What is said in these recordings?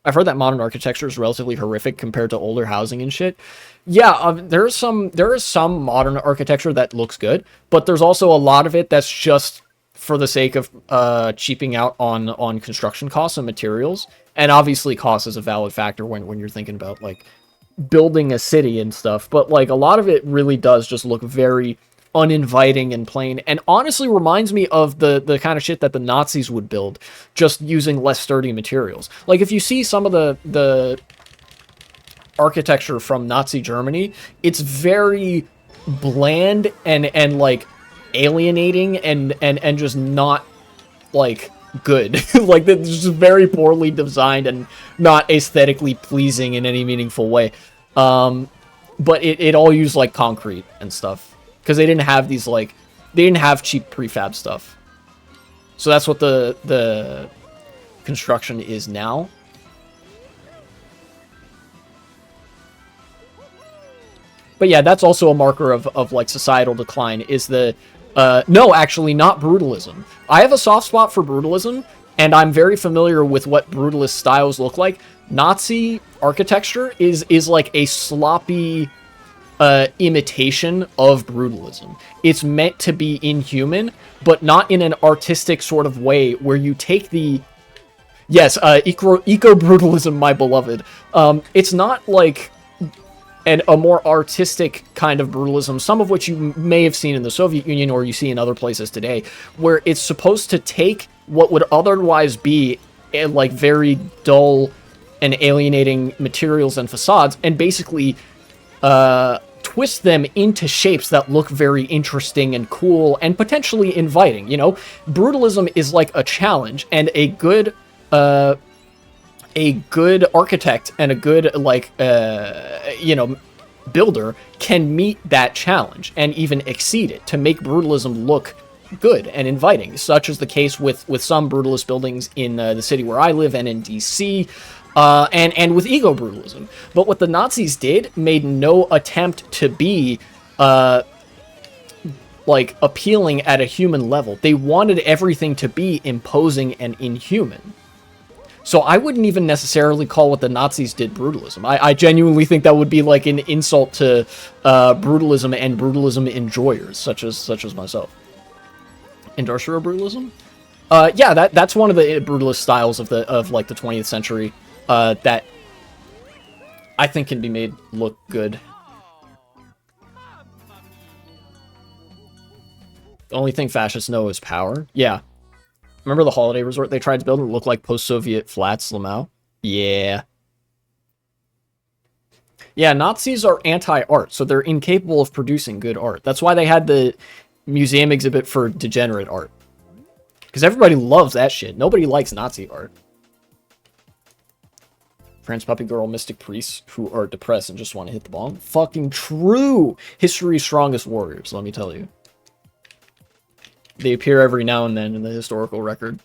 I've heard that modern architecture is relatively horrific compared to older housing and shit. Yeah, there is some modern architecture that looks good, but there's also a lot of it that's just for the sake of cheaping out on construction costs and materials. And obviously cost is a valid factor when you're thinking about like building a city and stuff, but like a lot of it really does just look very uninviting and plain, and honestly reminds me of the kind of shit that the Nazis would build, just using less sturdy materials. Like if you see some of the architecture from Nazi Germany, it's very bland and like alienating and just not like good. Like it's just very poorly designed and not aesthetically pleasing in any meaningful way. But it all used like concrete and stuff. Because they didn't have these, like, they didn't have cheap prefab stuff. So that's what the construction is now. But yeah, that's also a marker of like, societal decline, is the, no, actually, not brutalism. I have a soft spot for brutalism, and I'm very familiar with what brutalist styles look like. Nazi architecture is like a sloppy imitation of brutalism. It's meant to be inhuman, but not in an artistic sort of way where you take the... Yes, eco-brutalism, my beloved. It's not like a more artistic kind of brutalism, some of which you may have seen in the Soviet Union or you see in other places today, where it's supposed to take what would otherwise be like very dull and alienating materials and facades and basically twist them into shapes that look very interesting and cool and potentially inviting, you know? Brutalism is like a challenge, and a good architect and a good, like, you know, builder can meet that challenge and even exceed it to make brutalism look good and inviting, such as the case with some brutalist buildings in the city where I live and in DC, and with eco-brutalism. But what the Nazis did made no attempt to be, like, appealing at a human level. They wanted everything to be imposing and inhuman. So I wouldn't even necessarily call what the Nazis did brutalism. I genuinely think that would be like an insult to brutalism and brutalism enjoyers, such as myself. Industrial brutalism? Yeah, that's one of the brutalist styles of like the 20th century that I think can be made look good. The only thing fascists know is power. Yeah. Remember the holiday resort they tried to build? It looked like post-Soviet flats, Lamau? Yeah. Yeah, Nazis are anti-art, so they're incapable of producing good art. That's why they had the museum exhibit for degenerate art. Because everybody loves that shit. Nobody likes Nazi art. France puppy girl mystic priests who are depressed and just want to hit the bomb. Fucking true! History's strongest warriors, let me tell you. They appear every now and then in the historical record.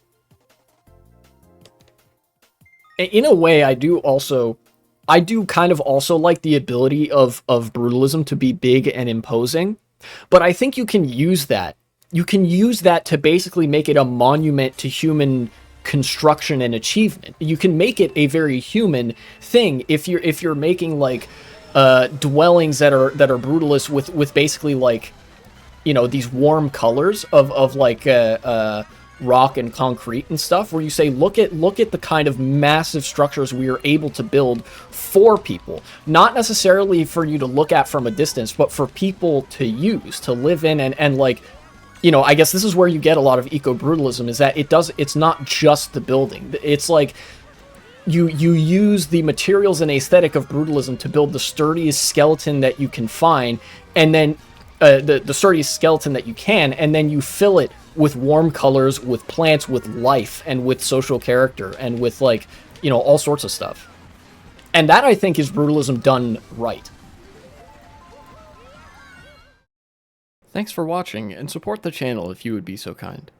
In a way, I do kind of also like the ability of brutalism to be big and imposing, but I think you can use that. You can use that to basically make it a monument to human construction and achievement. You can make it a very human thing if you're making like dwellings that are brutalist with basically like, you know, these warm colors of like rock and concrete and stuff, where you say, look at the kind of massive structures we are able to build for people, not necessarily for you to look at from a distance, but for people to use, to live in, and like, you know, I guess this is where you get a lot of eco-brutalism, is that it's not just the building. It's like you use the materials and aesthetic of brutalism to build the sturdiest skeleton that you can find, and then the sturdiest skeleton that you can, and then you fill it with warm colors, with plants, with life, and with social character, and with, like, you know, all sorts of stuff. And that, I think, is brutalism done right. Thanks for watching, and support the channel if you would be so kind.